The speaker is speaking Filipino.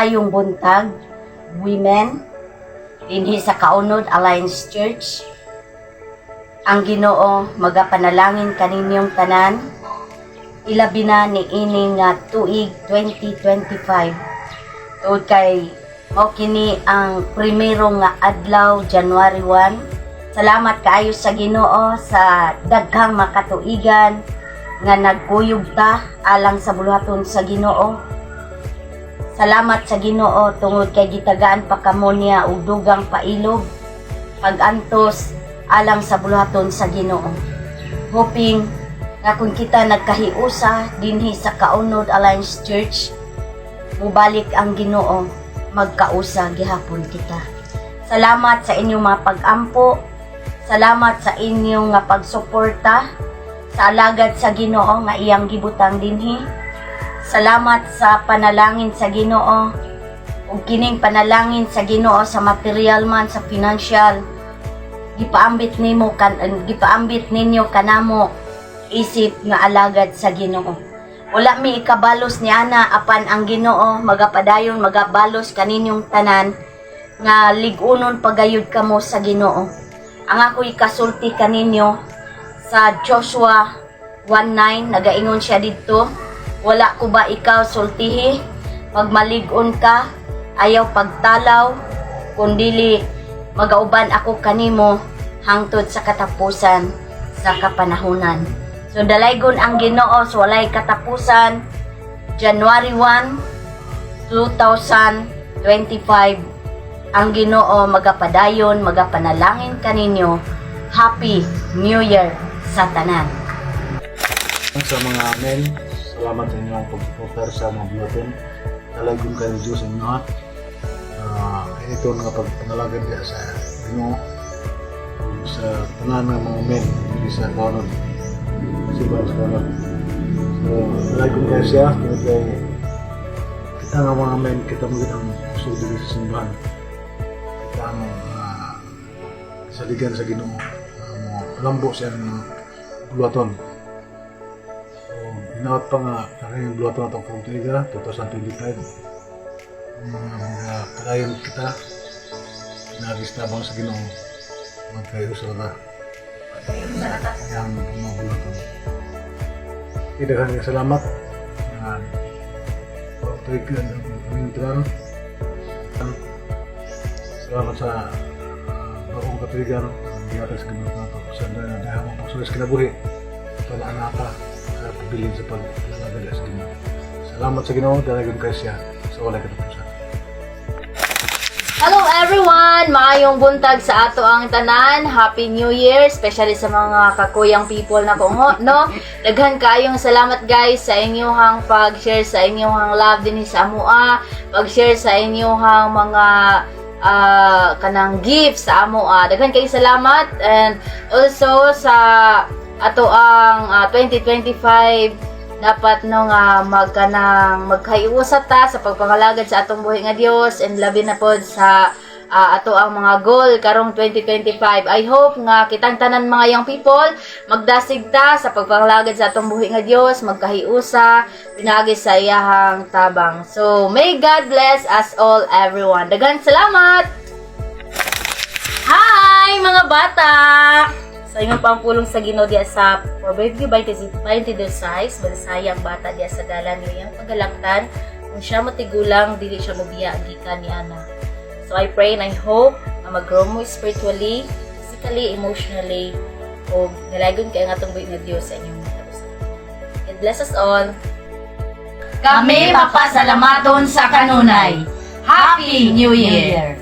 Maayong buntag, women, dinhi sa Kaunod Alliance Church. Ang Ginoo magapanalangin kaninyong tanan, ilabi na ni ini nga tuig 2025. Tungod kay mao kini ang primero nga adlaw, January 1. Salamat kaayo sa Ginoo sa daghang makatuigan nga nagkuyog ta alang sa buluhaton sa Ginoo. Salamat sa Ginoo tungod kay gitagaan pa kamo niya og dugang pailog pagantos alang sa buluhaton sa Ginoo. Hoping nga kung kita nagkahiusa dinhi sa Kaunod Alliance Church, mubalik ang Ginoo, magkausa gihapon kita. Salamat sa inyong mga pag-ampo. Salamat sa inyong nga pagsuporta sa alagad sa Ginoo nga iyang gibutang dinhi. Salamat sa panalangin sa Ginoo. Ug kining panalangin sa Ginoo sa material man, sa financial, gipaambit ninyo kanamo isip nga alagad sa Ginoo. Wala mi ikabalos ni ana apan ang Ginoo magapadayon magabalos kaninyong tanan nga ligunon pagayud kamo sa Ginoo. Ang ako'y kasulti kaninyo sa Joshua 1:9 nagaingon siya didto, wala ko ba ikaw sultihi pagmalig-on ka, ayaw pagtalaw, kundili magauban ako kanimo hangtod sa katapusan sa kapanahunan. So dalaygon ang Ginoo so walay katapusan. January 1, 2025 ang Ginoo magapadayon, magapanalangin kaninyo. Happy New Year sa tanan. Sa mga amen, salamat sa inyong pagsuportar sa mga bulletin. Talagang kayo Diyos sa inyo. Ito nga pagpanalagad niya sa Ginoo sa tanan ng mga men sa Kaunod. Sibar sa Kaunod. So, talagang kayo siya. Kita nga mga men, kita mo ang puso dito sa simbahan. Kita ang saligan sa Ginoo. Lambo siya ng buluhaton. Inawat pa nga yung buluhaton na itong 2025. Padayon kita, nagistabang sa Ginoo, magkayo sa lata. Yang mga buluhaton. Daghang salamat. Pagtuigan ang aming plano. Salamat sa bagong katuigan ang giyata sa Ginoo nato. Sa dahil mo pagsulis kinabuhi, panaanata sa pagbilin sa paglalagay sa Ginoo. Salamat sa Ginoo, dalagang kayo siya sa walay katapusan. Hello everyone! Maayong buntag sa ato ang tanan. Happy New Year, especially sa mga kakuyang people na kungo, no? Daghan kayong salamat guys sa inyong pag-share, sa inyong love din sa amua, pag-share sa inyong mga kanang gifts sa amua. Daghan kayong salamat, and also sa ato ang 2025 dapat no nga magkaiusa ta sa pagpangalagad sa atong buhi nga Dios, and labi na pod sa ato ang mga goal karong 2025. I hope nga kitang tanan mga young people magdasig ta sa pagpangalagad sa atong buhi nga Dios, magkahiusa pinagi sa iyahang tabang. So may God bless us all everyone. Daghang salamat. Hi mga bata. Sa inyong pangpulong sa Ginoo diya sa Proverbio 20:22 balasaya ang bata diya sa dalan niya ang pagalangtan kung siya matigulang dili siya mobiya gikan ni ana. So I pray and I hope na mag-grow mo spiritually, physically, emotionally, o nalagon kay ang atong buhi nga Dios sa inyong mga usa. God bless us all. Kami mapasalamaton sa kanunay. Happy New Year!